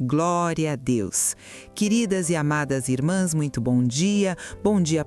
Glória a Deus. Queridas e amadas irmãs, muito bom dia,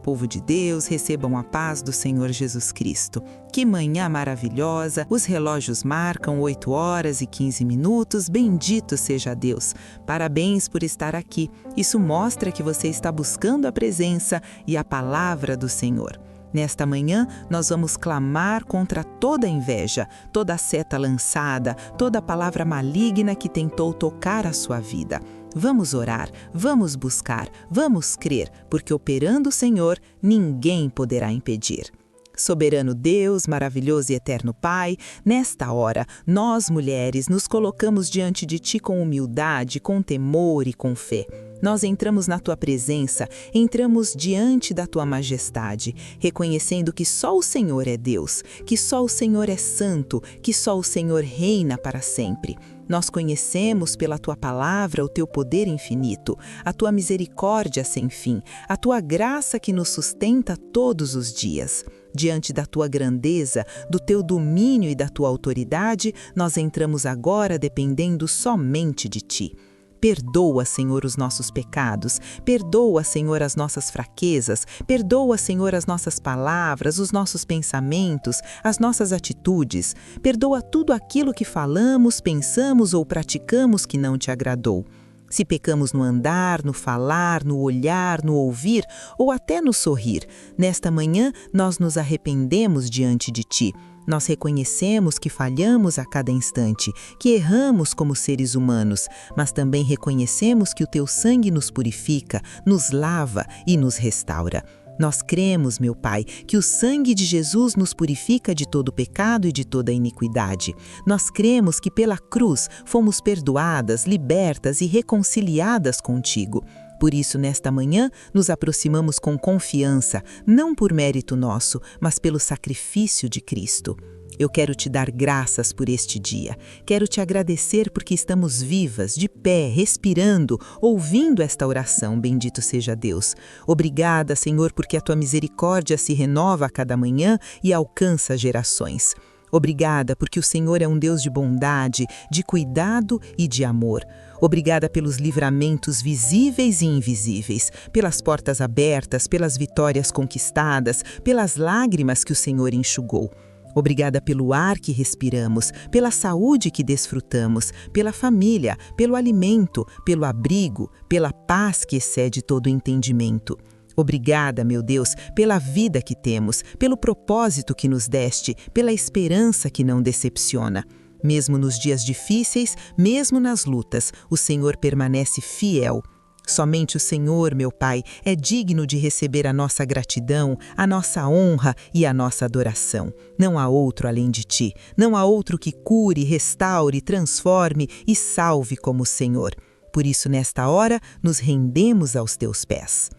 povo de Deus, recebam a paz do Senhor Jesus Cristo. Que manhã maravilhosa, os relógios marcam 8 horas e 15 minutos, bendito seja Deus. Parabéns por estar aqui, isso mostra que você está buscando a presença e a palavra do Senhor. Nesta manhã, nós vamos clamar contra toda inveja, toda seta lançada, toda palavra maligna que tentou tocar a sua vida. Vamos orar, vamos buscar, vamos crer, porque operando o Senhor, ninguém poderá impedir. Soberano Deus, maravilhoso e eterno Pai, nesta hora, nós mulheres nos colocamos diante de Ti com humildade, com temor e com fé. Nós entramos na Tua presença, entramos diante da Tua majestade, reconhecendo que só o Senhor é Deus, que só o Senhor é santo, que só o Senhor reina para sempre. Nós conhecemos pela Tua palavra o Teu poder infinito, a Tua misericórdia sem fim, a Tua graça que nos sustenta todos os dias. Diante da Tua grandeza, do Teu domínio e da Tua autoridade, nós entramos agora dependendo somente de Ti. Perdoa, Senhor, os nossos pecados, perdoa, Senhor, as nossas fraquezas, perdoa, Senhor, as nossas palavras, os nossos pensamentos, as nossas atitudes, perdoa tudo aquilo que falamos, pensamos ou praticamos que não Te agradou. Se pecamos no andar, no falar, no olhar, no ouvir ou até no sorrir, nesta manhã nós nos arrependemos diante de Ti. Nós reconhecemos que falhamos a cada instante, que erramos como seres humanos, mas também reconhecemos que o Teu sangue nos purifica, nos lava e nos restaura. Nós cremos, meu Pai, que o sangue de Jesus nos purifica de todo pecado e de toda iniquidade. Nós cremos que pela cruz fomos perdoadas, libertas e reconciliadas contigo. Por isso, nesta manhã, nos aproximamos com confiança, não por mérito nosso, mas pelo sacrifício de Cristo. Eu quero Te dar graças por este dia. Quero Te agradecer porque estamos vivas, de pé, respirando, ouvindo esta oração, bendito seja Deus. Obrigada, Senhor, porque a Tua misericórdia se renova a cada manhã e alcança gerações. Obrigada porque o Senhor é um Deus de bondade, de cuidado e de amor. Obrigada pelos livramentos visíveis e invisíveis, pelas portas abertas, pelas vitórias conquistadas, pelas lágrimas que o Senhor enxugou. Obrigada pelo ar que respiramos, pela saúde que desfrutamos, pela família, pelo alimento, pelo abrigo, pela paz que excede todo entendimento. Obrigada, meu Deus, pela vida que temos, pelo propósito que nos deste, pela esperança que não decepciona. Mesmo nos dias difíceis, mesmo nas lutas, o Senhor permanece fiel. Somente o Senhor, meu Pai, é digno de receber a nossa gratidão, a nossa honra e a nossa adoração. Não há outro além de Ti. Não há outro que cure, restaure, transforme e salve como o Senhor. Por isso, nesta hora, nos rendemos aos Teus pés.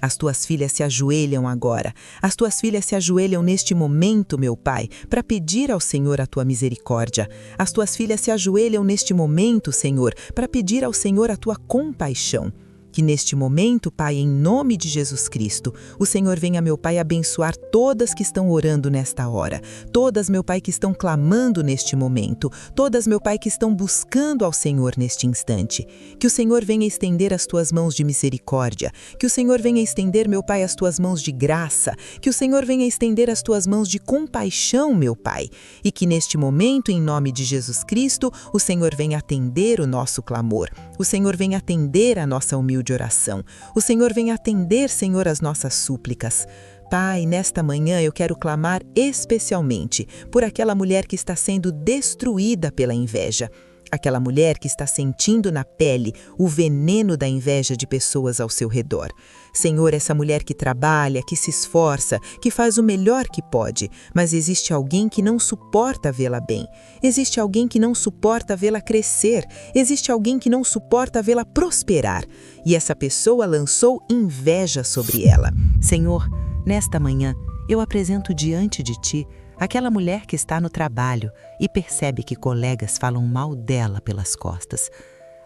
As Tuas filhas se ajoelham agora. As Tuas filhas se ajoelham neste momento, meu Pai, para pedir ao Senhor a Tua misericórdia. As Tuas filhas se ajoelham neste momento, Senhor, para pedir ao Senhor a Tua compaixão. Que neste momento, Pai, em nome de Jesus Cristo, o Senhor venha, meu Pai, abençoar todas que estão orando nesta hora. Todas, meu Pai, que estão clamando neste momento. Todas, meu Pai, que estão buscando ao Senhor neste instante. Que o Senhor venha estender as Tuas mãos de misericórdia. Que o Senhor venha estender, meu Pai, as Tuas mãos de graça. Que o Senhor venha estender as Tuas mãos de compaixão, meu Pai. E que neste momento, em nome de Jesus Cristo, o Senhor venha atender o nosso clamor. O Senhor venha atender a nossa humilde oração. O Senhor vem atender, Senhor, as nossas súplicas. Pai, nesta manhã eu quero clamar especialmente por aquela mulher que está sendo destruída pela inveja. Aquela mulher que está sentindo na pele o veneno da inveja de pessoas ao seu redor. Senhor, essa mulher que trabalha, que se esforça, que faz o melhor que pode, mas existe alguém que não suporta vê-la bem. Existe alguém que não suporta vê-la crescer. Existe alguém que não suporta vê-la prosperar. E essa pessoa lançou inveja sobre ela. Senhor, nesta manhã eu apresento diante de Ti aquela mulher que está no trabalho e percebe que colegas falam mal dela pelas costas.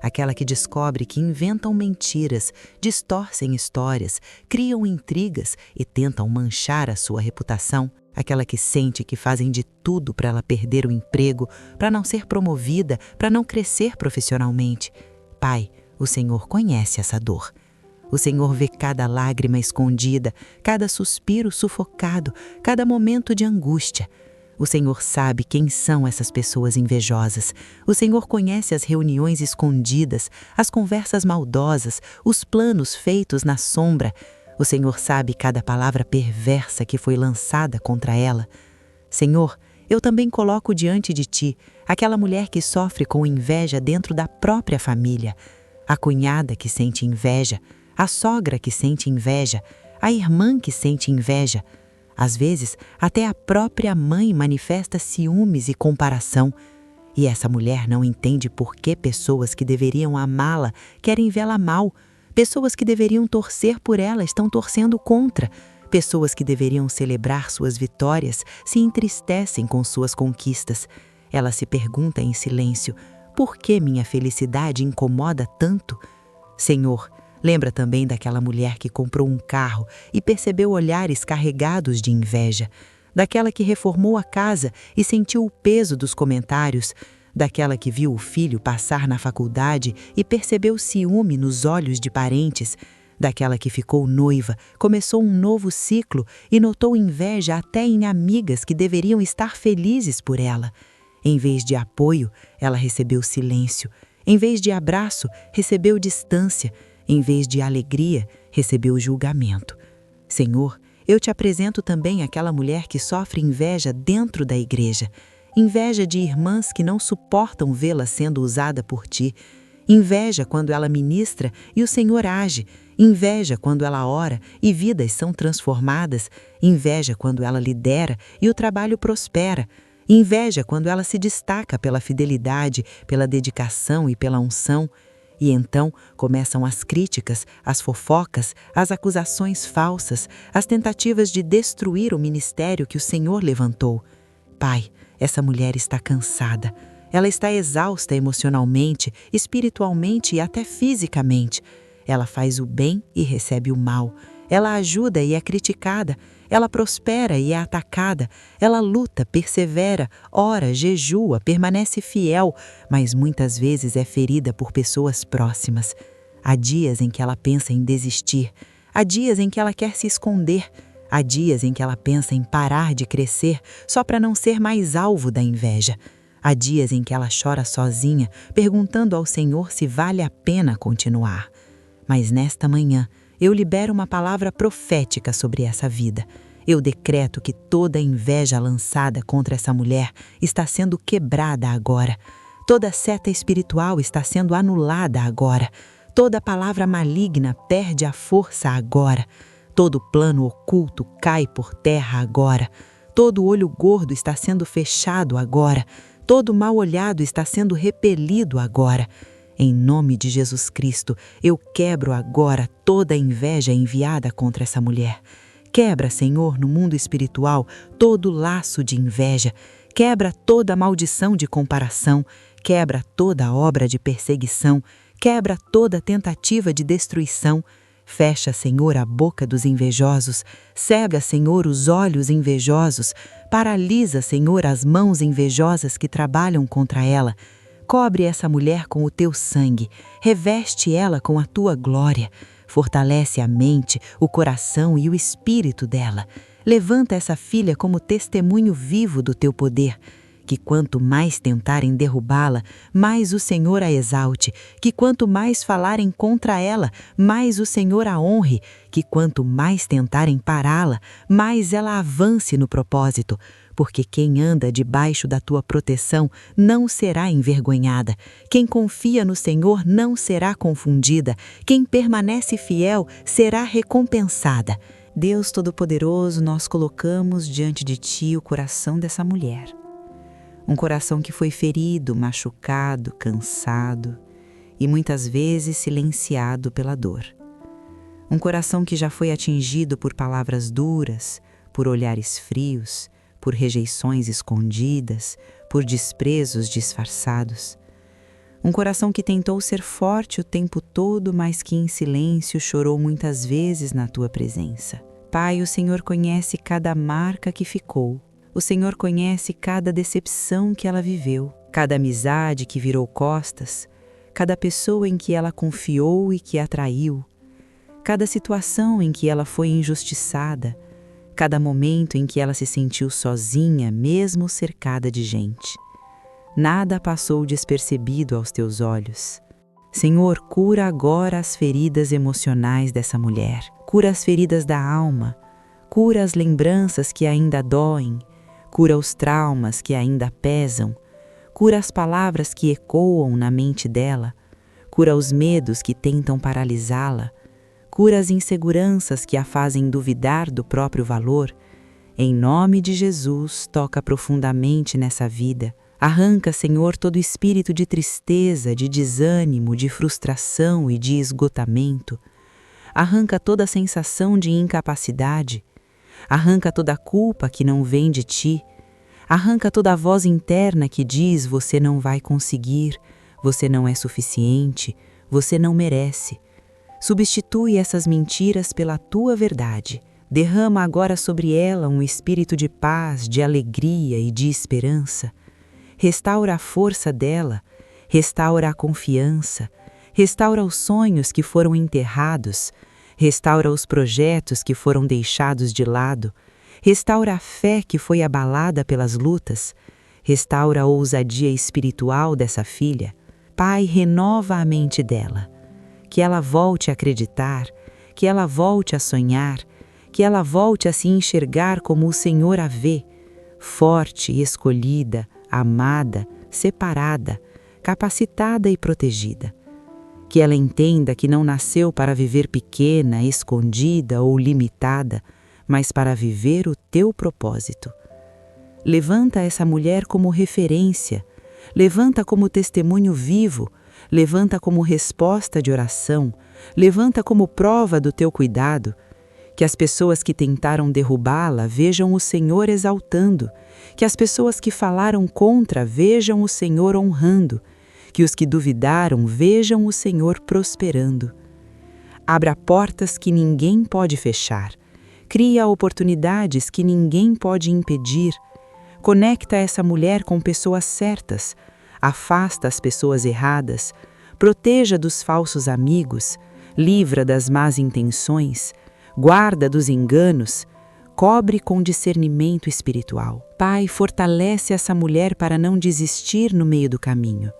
Aquela que descobre que inventam mentiras, distorcem histórias, criam intrigas e tentam manchar a sua reputação. Aquela que sente que fazem de tudo para ela perder o emprego, para não ser promovida, para não crescer profissionalmente. Pai, o Senhor conhece essa dor. O Senhor vê cada lágrima escondida, cada suspiro sufocado, cada momento de angústia. O Senhor sabe quem são essas pessoas invejosas. O Senhor conhece as reuniões escondidas, as conversas maldosas, os planos feitos na sombra. O Senhor sabe cada palavra perversa que foi lançada contra ela. Senhor, eu também coloco diante de Ti aquela mulher que sofre com inveja dentro da própria família, a cunhada que sente inveja, a sogra que sente inveja, a irmã que sente inveja. Às vezes, até a própria mãe manifesta ciúmes e comparação. E essa mulher não entende por que pessoas que deveriam amá-la querem vê-la mal. Pessoas que deveriam torcer por ela estão torcendo contra. Pessoas que deveriam celebrar suas vitórias se entristecem com suas conquistas. Ela se pergunta em silêncio: por que minha felicidade incomoda tanto? Senhor, lembra também daquela mulher que comprou um carro e percebeu olhares carregados de inveja, daquela que reformou a casa e sentiu o peso dos comentários, daquela que viu o filho passar na faculdade e percebeu ciúme nos olhos de parentes, daquela que ficou noiva, começou um novo ciclo e notou inveja até em amigas que deveriam estar felizes por ela. Em vez de apoio, ela recebeu silêncio. Em vez de abraço, recebeu distância. Em vez de alegria, recebeu julgamento. Senhor, eu te apresento também aquela mulher que sofre inveja dentro da igreja. Inveja de irmãs que não suportam vê-la sendo usada por Ti. Inveja quando ela ministra e o Senhor age. Inveja quando ela ora e vidas são transformadas. Inveja quando ela lidera e o trabalho prospera. Inveja quando ela se destaca pela fidelidade, pela dedicação e pela unção. E então começam as críticas, as fofocas, as acusações falsas, as tentativas de destruir o ministério que o Senhor levantou. Pai, essa mulher está cansada. Ela está exausta emocionalmente, espiritualmente e até fisicamente. Ela faz o bem e recebe o mal. Ela ajuda e é criticada. Ela prospera e é atacada. Ela luta, persevera, ora, jejua, permanece fiel, mas muitas vezes é ferida por pessoas próximas. Há dias em que ela pensa em desistir. Há dias em que ela quer se esconder. Há dias em que ela pensa em parar de crescer só para não ser mais alvo da inveja. Há dias em que ela chora sozinha, perguntando ao Senhor se vale a pena continuar. Mas nesta manhã, eu libero uma palavra profética sobre essa vida. Eu decreto que toda inveja lançada contra essa mulher está sendo quebrada agora. Toda seta espiritual está sendo anulada agora. Toda palavra maligna perde a força agora. Todo plano oculto cai por terra agora. Todo olho gordo está sendo fechado agora. Todo mal olhado está sendo repelido agora. Em nome de Jesus Cristo, eu quebro agora toda a inveja enviada contra essa mulher. Quebra, Senhor, no mundo espiritual, todo laço de inveja. Quebra toda maldição de comparação. Quebra toda obra de perseguição. Quebra toda tentativa de destruição. Fecha, Senhor, a boca dos invejosos. Cega, Senhor, os olhos invejosos. Paralisa, Senhor, as mãos invejosas que trabalham contra ela. Cobre essa mulher com o Teu sangue. Reveste ela com a Tua glória. Fortalece a mente, o coração e o espírito dela. Levanta essa filha como testemunho vivo do Teu poder. Que quanto mais tentarem derrubá-la, mais o Senhor a exalte. Que quanto mais falarem contra ela, mais o Senhor a honre. Que quanto mais tentarem pará-la, mais ela avance no propósito. Porque quem anda debaixo da Tua proteção não será envergonhada. Quem confia no Senhor não será confundida. Quem permanece fiel será recompensada. Deus Todo-Poderoso, nós colocamos diante de Ti o coração dessa mulher. Um coração que foi ferido, machucado, cansado e muitas vezes silenciado pela dor. Um coração que já foi atingido por palavras duras, por olhares frios, por rejeições escondidas, por desprezos disfarçados. Um coração que tentou ser forte o tempo todo, mas que em silêncio chorou muitas vezes na Tua presença. Pai, o Senhor conhece cada marca que ficou. O Senhor conhece cada decepção que ela viveu, cada amizade que virou costas, cada pessoa em que ela confiou e que a traiu, cada situação em que ela foi injustiçada, cada momento em que ela se sentiu sozinha, mesmo cercada de gente. Nada passou despercebido aos teus olhos. Senhor, cura agora as feridas emocionais dessa mulher. Cura as feridas da alma. Cura as lembranças que ainda doem. Cura os traumas que ainda pesam. Cura as palavras que ecoam na mente dela. Cura os medos que tentam paralisá-la. Cura as inseguranças que a fazem duvidar do próprio valor. Em nome de Jesus, toca profundamente nessa vida. Arranca, Senhor, todo espírito de tristeza, de desânimo, de frustração e de esgotamento. Arranca toda a sensação de incapacidade. Arranca toda a culpa que não vem de ti. Arranca toda a voz interna que diz: você não vai conseguir, você não é suficiente, você não merece. Substitui essas mentiras pela tua verdade. Derrama agora sobre ela um espírito de paz, de alegria e de esperança. Restaura a força dela, restaura a confiança, restaura os sonhos que foram enterrados, restaura os projetos que foram deixados de lado, restaura a fé que foi abalada pelas lutas, restaura a ousadia espiritual dessa filha. Pai, renova a mente dela, que ela volte a acreditar, que ela volte a sonhar, que ela volte a se enxergar como o Senhor a vê, forte e escolhida, amada, separada, capacitada e protegida. Que ela entenda que não nasceu para viver pequena, escondida ou limitada, mas para viver o teu propósito. Levanta essa mulher como referência, levanta como testemunho vivo, levanta como resposta de oração, levanta como prova do teu cuidado. Que as pessoas que tentaram derrubá-la vejam o Senhor exaltando, que as pessoas que falaram contra vejam o Senhor honrando, que os que duvidaram vejam o Senhor prosperando. Abra portas que ninguém pode fechar, cria oportunidades que ninguém pode impedir, conecta essa mulher com pessoas certas, afasta as pessoas erradas, proteja dos falsos amigos, livra das más intenções, guarda dos enganos, cobre com discernimento espiritual. Pai, fortalece essa mulher para não desistir no meio do caminho.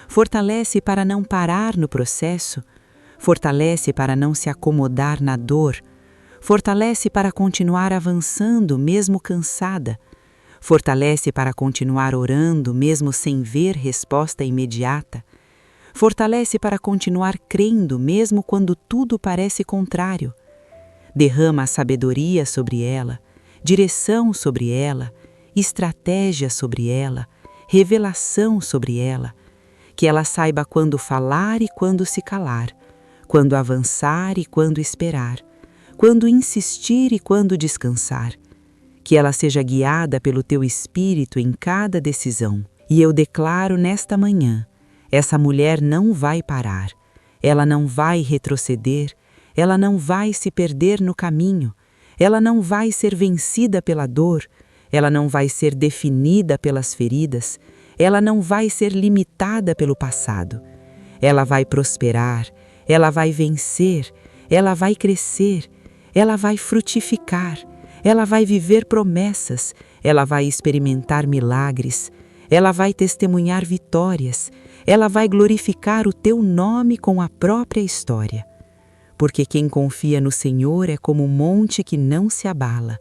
Fortalece para não parar no processo. Fortalece para não se acomodar na dor. Fortalece para continuar avançando mesmo cansada. Fortalece para continuar orando mesmo sem ver resposta imediata. Fortalece para continuar crendo mesmo quando tudo parece contrário. Derrama a sabedoria sobre ela, direção sobre ela, estratégia sobre ela, revelação sobre ela, que ela saiba quando falar e quando se calar, quando avançar e quando esperar, quando insistir e quando descansar, que ela seja guiada pelo teu Espírito em cada decisão. E eu declaro nesta manhã, essa mulher não vai parar, ela não vai retroceder, ela não vai se perder no caminho, ela não vai ser vencida pela dor, ela não vai ser definida pelas feridas, ela não vai ser limitada pelo passado. Ela vai prosperar, ela vai vencer, ela vai crescer, ela vai frutificar, ela vai viver promessas, ela vai experimentar milagres, ela vai testemunhar vitórias, ela vai glorificar o teu nome com a própria história. Porque quem confia no Senhor é como um monte que não se abala.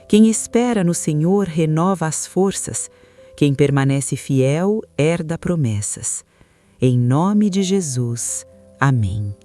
Quem espera no Senhor renova as forças. Quem permanece fiel herda promessas. Em nome de Jesus. Amém.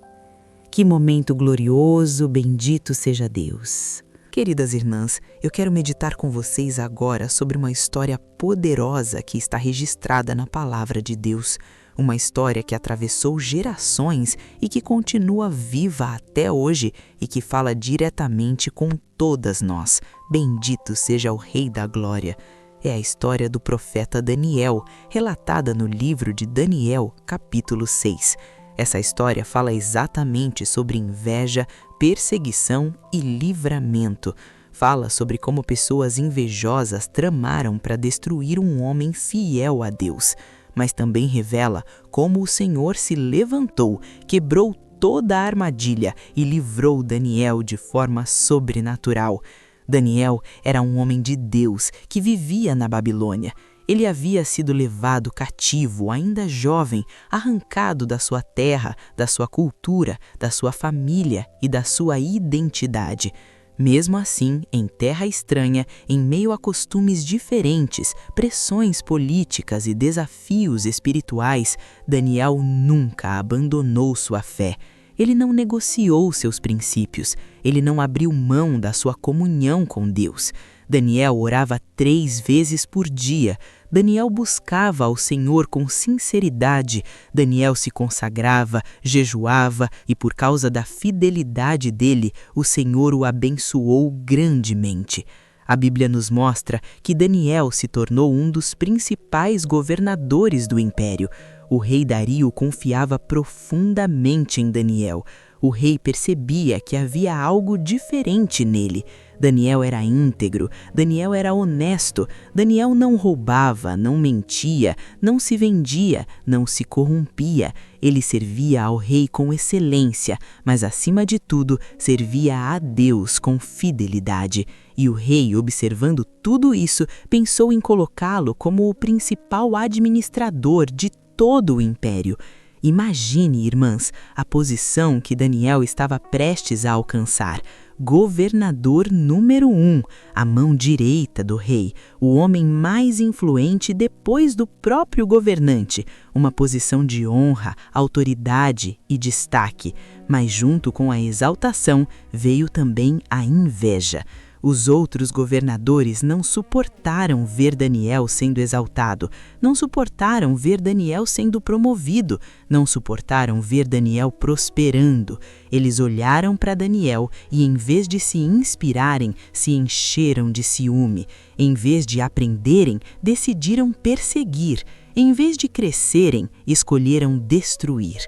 Que momento glorioso, bendito seja Deus. Queridas irmãs, eu quero meditar com vocês agora sobre uma história poderosa que está registrada na Palavra de Deus. Uma história que atravessou gerações e que continua viva até hoje e que fala diretamente com todas nós. Bendito seja o Rei da Glória. É a história do profeta Daniel, relatada no livro de Daniel, capítulo 6. Essa história fala exatamente sobre inveja, perseguição e livramento. Fala sobre como pessoas invejosas tramaram para destruir um homem fiel a Deus. mas também revela como o Senhor se levantou, quebrou toda a armadilha e livrou Daniel de forma sobrenatural. Daniel era um homem de Deus que vivia na Babilônia. Ele havia sido levado cativo, ainda jovem, arrancado da sua terra, da sua cultura, da sua família e da sua identidade. Mesmo assim, em terra estranha, em meio a costumes diferentes, pressões políticas e desafios espirituais, Daniel nunca abandonou sua fé. Ele não negociou seus princípios, ele não abriu mão da sua comunhão com Deus. Daniel orava 3 vezes por dia. Daniel buscava ao Senhor com sinceridade. Daniel se consagrava, jejuava e, por causa da fidelidade dele, o Senhor o abençoou grandemente. A Bíblia nos mostra que Daniel se tornou um dos principais governadores do império. O rei Dario confiava profundamente em Daniel. O rei percebia que havia algo diferente nele. Daniel era íntegro, Daniel era honesto, Daniel não roubava, não mentia, não se vendia, não se corrompia. Ele servia ao rei com excelência, mas acima de tudo, servia a Deus com fidelidade. E o rei, observando tudo isso, pensou em colocá-lo como o principal administrador de todo o império. Imagine, irmãs, a posição que Daniel estava prestes a alcançar. Governador número 1, a mão direita do rei, o homem mais influente depois do próprio governante, uma posição de honra, autoridade e destaque. Mas junto com a exaltação veio também a inveja. Os outros governadores não suportaram ver Daniel sendo exaltado, não suportaram ver Daniel sendo promovido, não suportaram ver Daniel prosperando. Eles olharam para Daniel e, em vez de se inspirarem, se encheram de ciúme. Em vez de aprenderem, decidiram perseguir. Em vez de crescerem, escolheram destruir.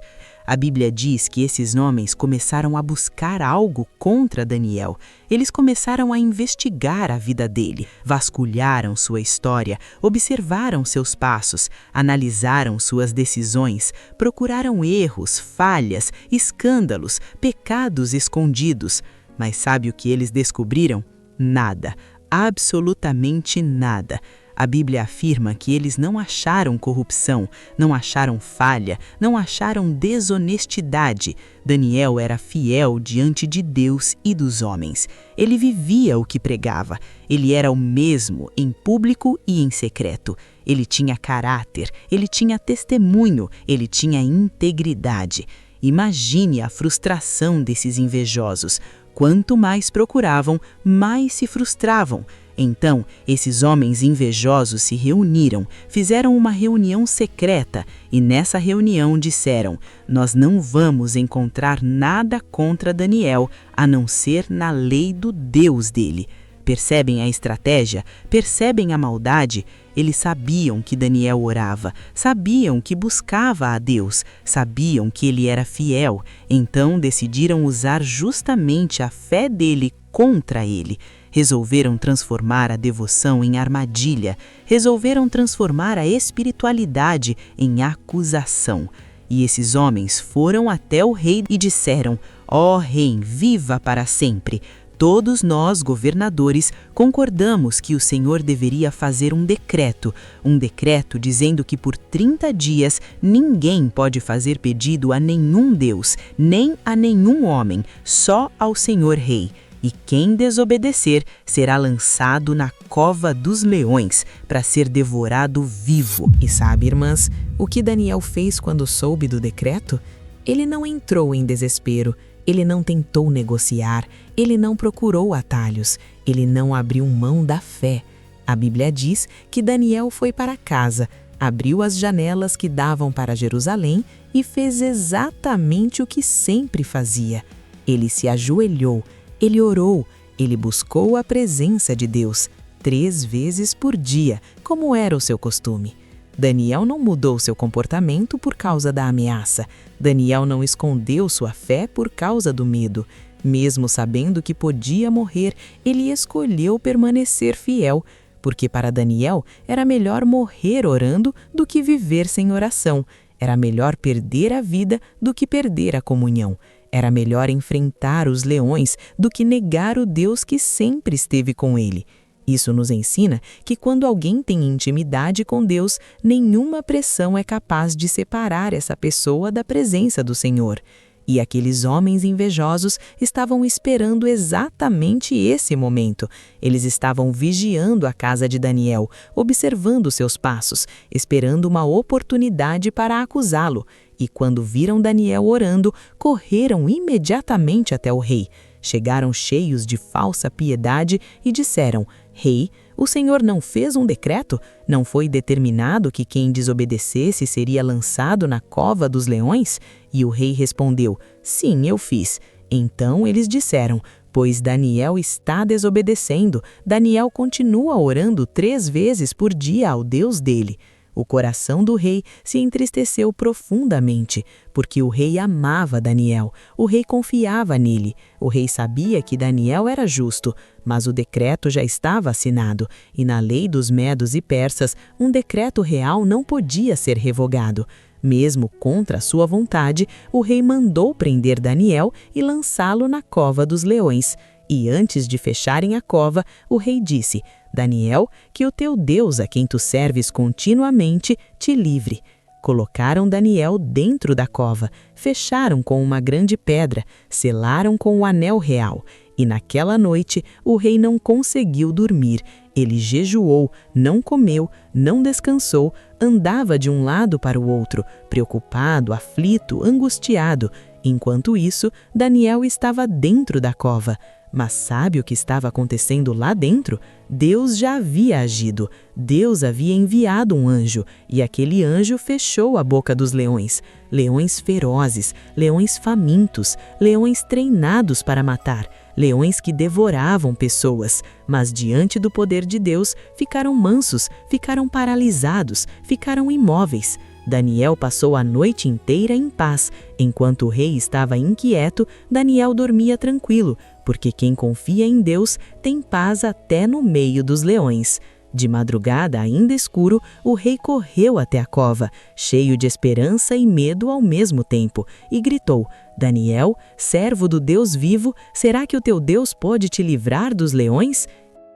A Bíblia diz que esses homens começaram a buscar algo contra Daniel. Eles começaram a investigar a vida dele, vasculharam sua história, observaram seus passos, analisaram suas decisões, procuraram erros, falhas, escândalos, pecados escondidos. Mas sabe o que eles descobriram? Nada, absolutamente nada. A Bíblia afirma que eles não acharam corrupção, não acharam falha, não acharam desonestidade. Daniel era fiel diante de Deus e dos homens. Ele vivia o que pregava. Ele era o mesmo em público e em secreto. Ele tinha caráter, ele tinha testemunho, ele tinha integridade. Imagine a frustração desses invejosos. Quanto mais procuravam, mais se frustravam. Então, esses homens invejosos se reuniram, fizeram uma reunião secreta e nessa reunião disseram: nós não vamos encontrar nada contra Daniel, a não ser na lei do Deus dele. Percebem a estratégia? Percebem a maldade? Eles sabiam que Daniel orava, sabiam que buscava a Deus, sabiam que ele era fiel, então decidiram usar justamente a fé dele contra ele. Resolveram transformar a devoção em armadilha, resolveram transformar a espiritualidade em acusação. E esses homens foram até o rei e disseram: ó rei, viva para sempre! Todos nós, governadores, concordamos que o Senhor deveria fazer um decreto dizendo que por 30 dias ninguém pode fazer pedido a nenhum Deus, nem a nenhum homem, só ao Senhor Rei. E quem desobedecer será lançado na cova dos leões para ser devorado vivo. E sabe, irmãs, o que Daniel fez quando soube do decreto? Ele não entrou em desespero, ele não tentou negociar, ele não procurou atalhos, ele não abriu mão da fé. A Bíblia diz que Daniel foi para casa, abriu as janelas que davam para Jerusalém e fez exatamente o que sempre fazia. Ele se ajoelhou, ele orou, ele buscou a presença de Deus 3 vezes por dia, como era o seu costume. Daniel não mudou seu comportamento por causa da ameaça. Daniel não escondeu sua fé por causa do medo. Mesmo sabendo que podia morrer, ele escolheu permanecer fiel. porque para Daniel era melhor morrer orando do que viver sem oração. Era melhor perder a vida do que perder a comunhão. Era melhor enfrentar os leões do que negar o Deus que sempre esteve com ele. Isso nos ensina que quando alguém tem intimidade com Deus, nenhuma pressão é capaz de separar essa pessoa da presença do Senhor. E aqueles homens invejosos estavam esperando exatamente esse momento. Eles estavam vigiando a casa de Daniel, observando seus passos, esperando uma oportunidade para acusá-lo. E quando viram Daniel orando, correram imediatamente até o rei. Chegaram cheios de falsa piedade e disseram: Rei, o Senhor não fez um decreto? Não foi determinado que quem desobedecesse seria lançado na cova dos leões? E o rei respondeu: Sim, eu fiz. Então eles disseram: Pois Daniel está desobedecendo. Daniel continua orando 3 vezes por dia ao Deus dele. O coração do rei se entristeceu profundamente, porque o rei amava Daniel, o rei confiava nele, o rei sabia que Daniel era justo, mas o decreto já estava assinado, e na lei dos medos e persas, um decreto real não podia ser revogado. Mesmo contra sua vontade, o rei mandou prender Daniel e lançá-lo na cova dos leões. E antes de fecharem a cova, o rei disse: Daniel, que o teu Deus, a quem tu serves continuamente, te livre. Colocaram Daniel dentro da cova, fecharam com uma grande pedra, selaram com o anel real. E naquela noite o rei não conseguiu dormir. Ele jejuou, não comeu, não descansou, andava de um lado para o outro, preocupado, aflito, angustiado. Enquanto isso, Daniel estava dentro da cova. Mas sabe o que estava acontecendo lá dentro? Deus já havia agido. Deus havia enviado um anjo, e aquele anjo fechou a boca dos leões. Leões ferozes, leões famintos, leões treinados para matar, leões que devoravam pessoas. Mas diante do poder de Deus, ficaram mansos, ficaram paralisados, ficaram imóveis. Daniel passou a noite inteira em paz. Enquanto o rei estava inquieto, Daniel dormia tranquilo, porque quem confia em Deus tem paz até no meio dos leões. De madrugada, ainda escuro, o rei correu até a cova, cheio de esperança e medo ao mesmo tempo, e gritou: Daniel, servo do Deus vivo, será que o teu Deus pode te livrar dos leões?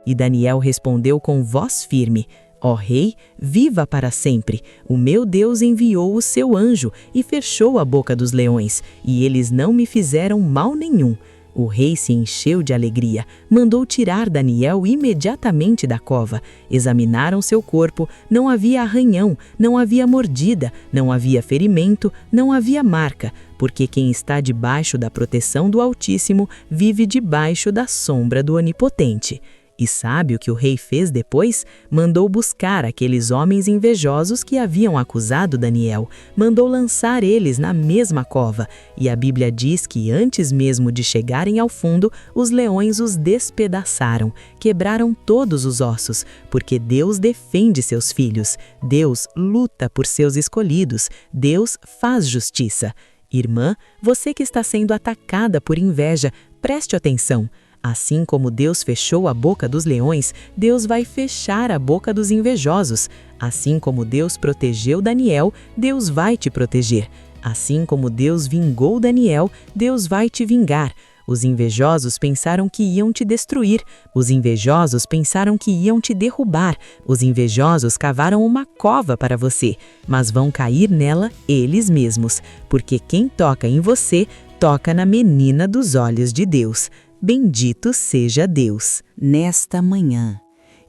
E Daniel respondeu com voz firme: Ó rei, viva para sempre! O meu Deus enviou o seu anjo e fechou a boca dos leões, e eles não me fizeram mal nenhum. O rei se encheu de alegria, mandou tirar Daniel imediatamente da cova. Examinaram seu corpo, não havia arranhão, não havia mordida, não havia ferimento, não havia marca, porque quem está debaixo da proteção do Altíssimo vive debaixo da sombra do Onipotente. E sabe o que o rei fez depois? Mandou buscar aqueles homens invejosos que haviam acusado Daniel. Mandou lançar eles na mesma cova. E a Bíblia diz que antes mesmo de chegarem ao fundo, os leões os despedaçaram, quebraram todos os ossos, porque Deus defende seus filhos. Deus luta por seus escolhidos. Deus faz justiça. Irmã, você que está sendo atacada por inveja, preste atenção. Assim como Deus fechou a boca dos leões, Deus vai fechar a boca dos invejosos. Assim como Deus protegeu Daniel, Deus vai te proteger. Assim como Deus vingou Daniel, Deus vai te vingar. Os invejosos pensaram que iam te destruir. Os invejosos pensaram que iam te derrubar. Os invejosos cavaram uma cova para você, mas vão cair nela eles mesmos, porque quem toca em você, toca na menina dos olhos de Deus. Bendito seja Deus. Nesta manhã,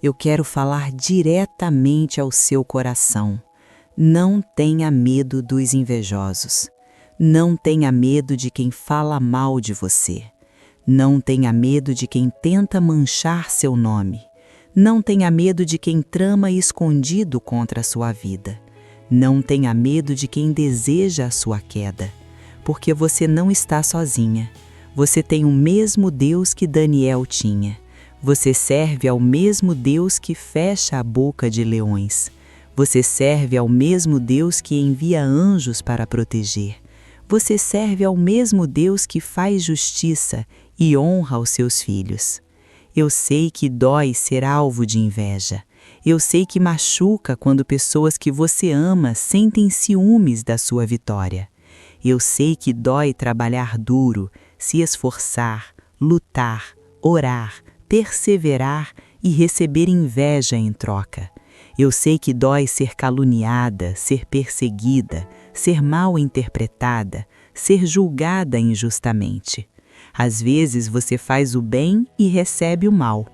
eu quero falar diretamente ao seu coração. Não tenha medo dos invejosos. Não tenha medo de quem fala mal de você. Não tenha medo de quem tenta manchar seu nome. Não tenha medo de quem trama escondido contra a sua vida. Não tenha medo de quem deseja a sua queda, porque você não está sozinha. Você tem o mesmo Deus que Daniel tinha. Você serve ao mesmo Deus que fecha a boca de leões. Você serve ao mesmo Deus que envia anjos para proteger. Você serve ao mesmo Deus que faz justiça e honra os seus filhos. Eu sei que dói ser alvo de inveja. Eu sei que machuca quando pessoas que você ama sentem ciúmes da sua vitória. Eu sei que dói trabalhar duro, se esforçar, lutar, orar, perseverar e receber inveja em troca. Eu sei que dói ser caluniada, ser perseguida, ser mal interpretada, ser julgada injustamente. Às vezes você faz o bem e recebe o mal.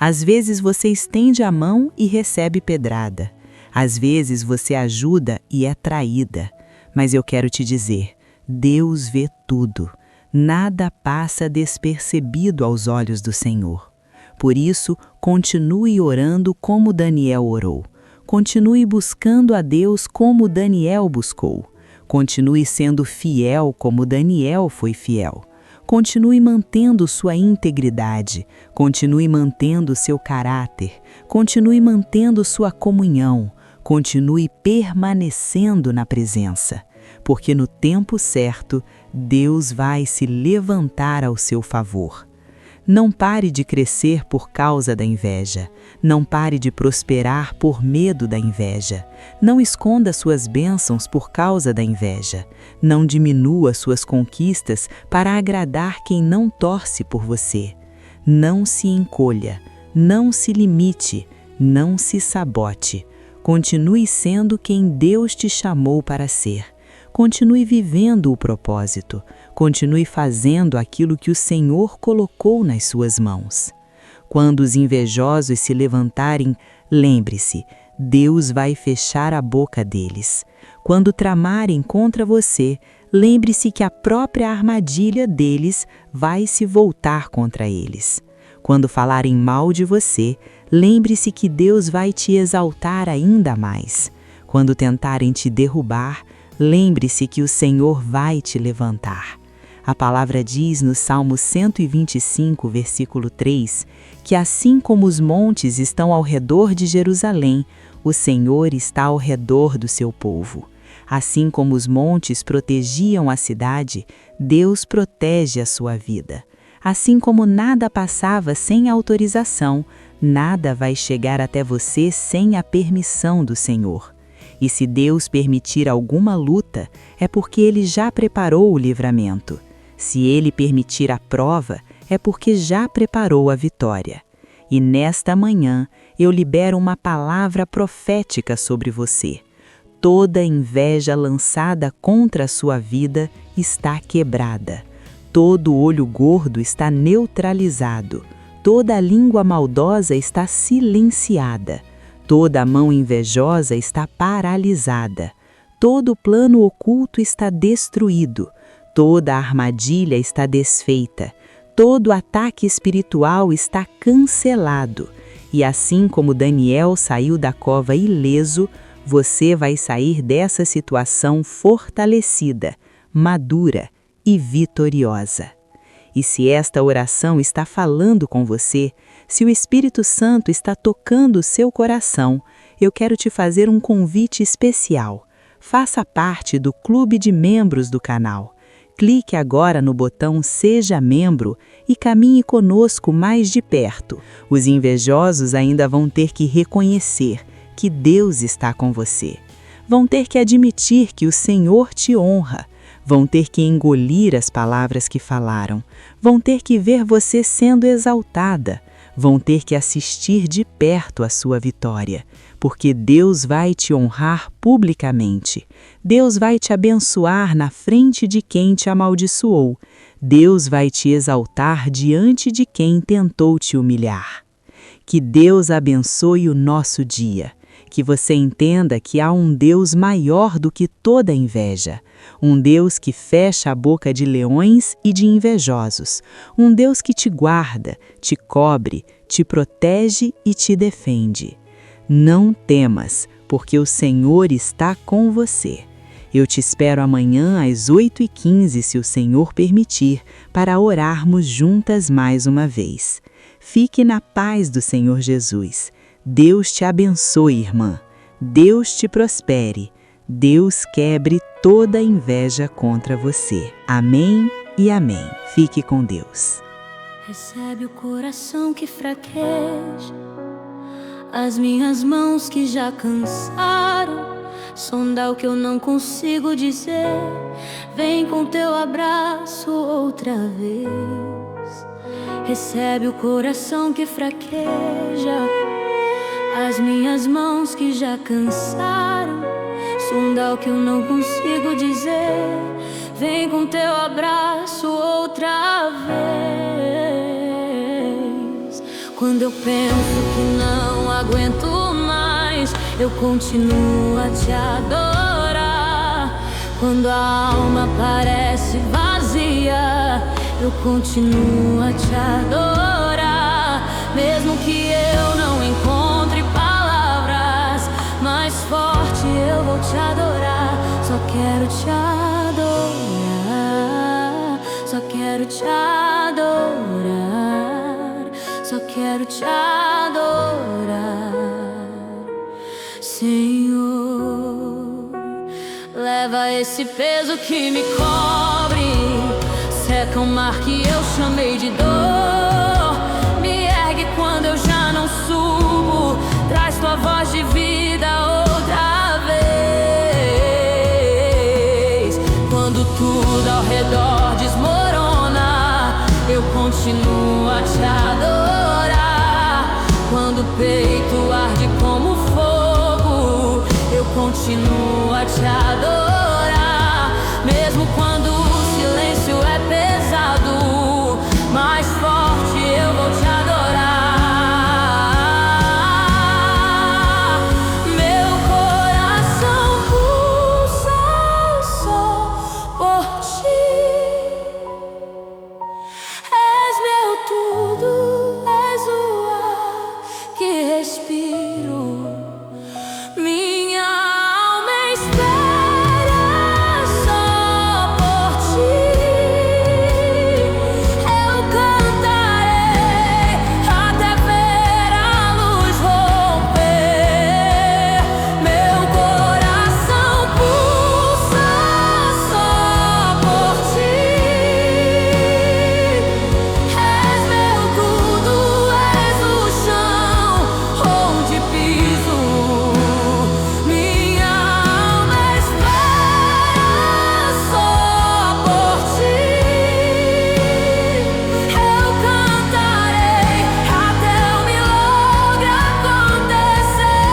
Às vezes você estende a mão e recebe pedrada. Às vezes você ajuda e é traída. Mas eu quero te dizer, Deus vê tudo. Nada passa despercebido aos olhos do Senhor. Por isso, continue orando como Daniel orou. Continue buscando a Deus como Daniel buscou. Continue sendo fiel como Daniel foi fiel. Continue mantendo sua integridade. Continue mantendo seu caráter. Continue mantendo sua comunhão. Continue permanecendo na presença. Porque no tempo certo, Deus vai se levantar ao seu favor. Não pare de crescer por causa da inveja. Não pare de prosperar por medo da inveja. Não esconda suas bênçãos por causa da inveja. Não diminua suas conquistas para agradar quem não torce por você. Não se encolha. Não se limite. Não se sabote. Continue sendo quem Deus te chamou para ser. Continue vivendo o propósito. Continue fazendo aquilo que o Senhor colocou nas suas mãos. Quando os invejosos se levantarem, lembre-se, Deus vai fechar a boca deles. Quando tramarem contra você, lembre-se que a própria armadilha deles vai se voltar contra eles. Quando falarem mal de você, lembre-se que Deus vai te exaltar ainda mais. Quando tentarem te derrubar, lembre-se que o Senhor vai te levantar. A palavra diz no Salmo 125, versículo 3, que assim como os montes estão ao redor de Jerusalém, o Senhor está ao redor do seu povo. Assim como os montes protegiam a cidade, Deus protege a sua vida. Assim como nada passava sem autorização, nada vai chegar até você sem a permissão do Senhor. E se Deus permitir alguma luta, é porque Ele já preparou o livramento. Se Ele permitir a prova, é porque já preparou a vitória. E nesta manhã, eu libero uma palavra profética sobre você. Toda inveja lançada contra a sua vida está quebrada. Todo olho gordo está neutralizado. Toda língua maldosa está silenciada. Toda mão invejosa está paralisada. Todo plano oculto está destruído. Toda armadilha está desfeita. Todo ataque espiritual está cancelado. E assim como Daniel saiu da cova ileso, você vai sair dessa situação fortalecida, madura e vitoriosa. E se esta oração está falando com você, se o Espírito Santo está tocando o seu coração, eu quero te fazer um convite especial. Faça parte do clube de membros do canal. Clique agora no botão Seja Membro e caminhe conosco mais de perto. Os invejosos ainda vão ter que reconhecer que Deus está com você. Vão ter que admitir que o Senhor te honra. Vão ter que engolir as palavras que falaram. Vão ter que ver você sendo exaltada. Vão ter que assistir de perto a sua vitória, porque Deus vai te honrar publicamente. Deus vai te abençoar na frente de quem te amaldiçoou. Deus vai te exaltar diante de quem tentou te humilhar. Que Deus abençoe o nosso dia. Que você entenda que há um Deus maior do que toda inveja. Um Deus que fecha a boca de leões e de invejosos. Um Deus que te guarda, te cobre, te protege e te defende. Não temas, porque o Senhor está com você. Eu te espero amanhã às 8h15, se o Senhor permitir, para orarmos juntas mais uma vez. Fique na paz do Senhor Jesus. Deus te abençoe, irmã. Deus te prospere. Deus quebre toda inveja contra você. Amém e amém. Fique com Deus. Recebe o coração que fraqueja, as minhas mãos que já cansaram, sondar o que eu não consigo dizer. Vem com teu abraço outra vez, recebe o coração que fraqueja, as minhas mãos que já cansaram, sondar o que eu não consigo dizer. Vem com teu abraço outra vez. Quando eu penso que não aguento mais, eu continuo a te adorar. Quando a alma parece vazia, eu continuo a te adorar. Mesmo que eu não encontre palavras, mais forte eu vou te adorar. Só quero te adorar, só quero te adorar, só quero te adorar, Senhor. Leva esse peso que me cobre, seca o mar que eu chamei de dor. Me ergue quando eu já não subo, traz tua voz de vida outra vez. Quando tudo ao redor desmorona, eu continuo a te adorar. Quando o peito arde como fogo, eu continuo a te adorar. Mesmo quando o silêncio é pesado, mais forte eu vou te adorar. Meu coração pulsa só por ti. És meu tudo, és o ar que respiro. Minha alma espera só por ti. Eu cantarei até ver a luz romper. Meu coração pulsa só por ti. És meu tudo, és o chão onde piso. Minha alma espera só por ti. Eu cantarei até o milagre acontecer.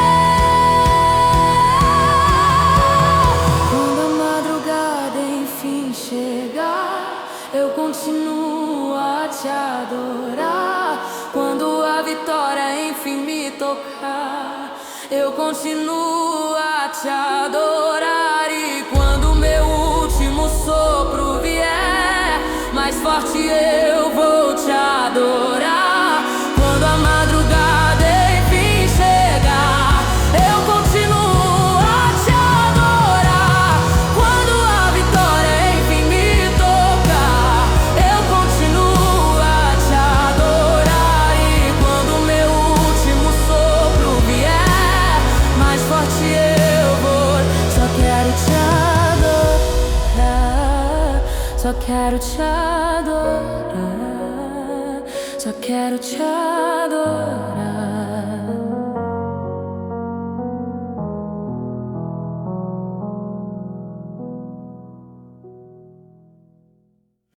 Quando a madrugada enfim chegar, eu continuo a te adorar. Quando a vitória enfim me tocar, eu continuo a te adorar. E quando meu último sopro vier, mais forte eu vou te adorar. Quando a madrugada enfim chegar, eu continuo a te adorar. Quando a vitória enfim me tocar, eu continuo a te adorar. E quando meu último sopro vier, mais forte eu vou. Só quero te adorar, só quero te adorar, só quero te adorar.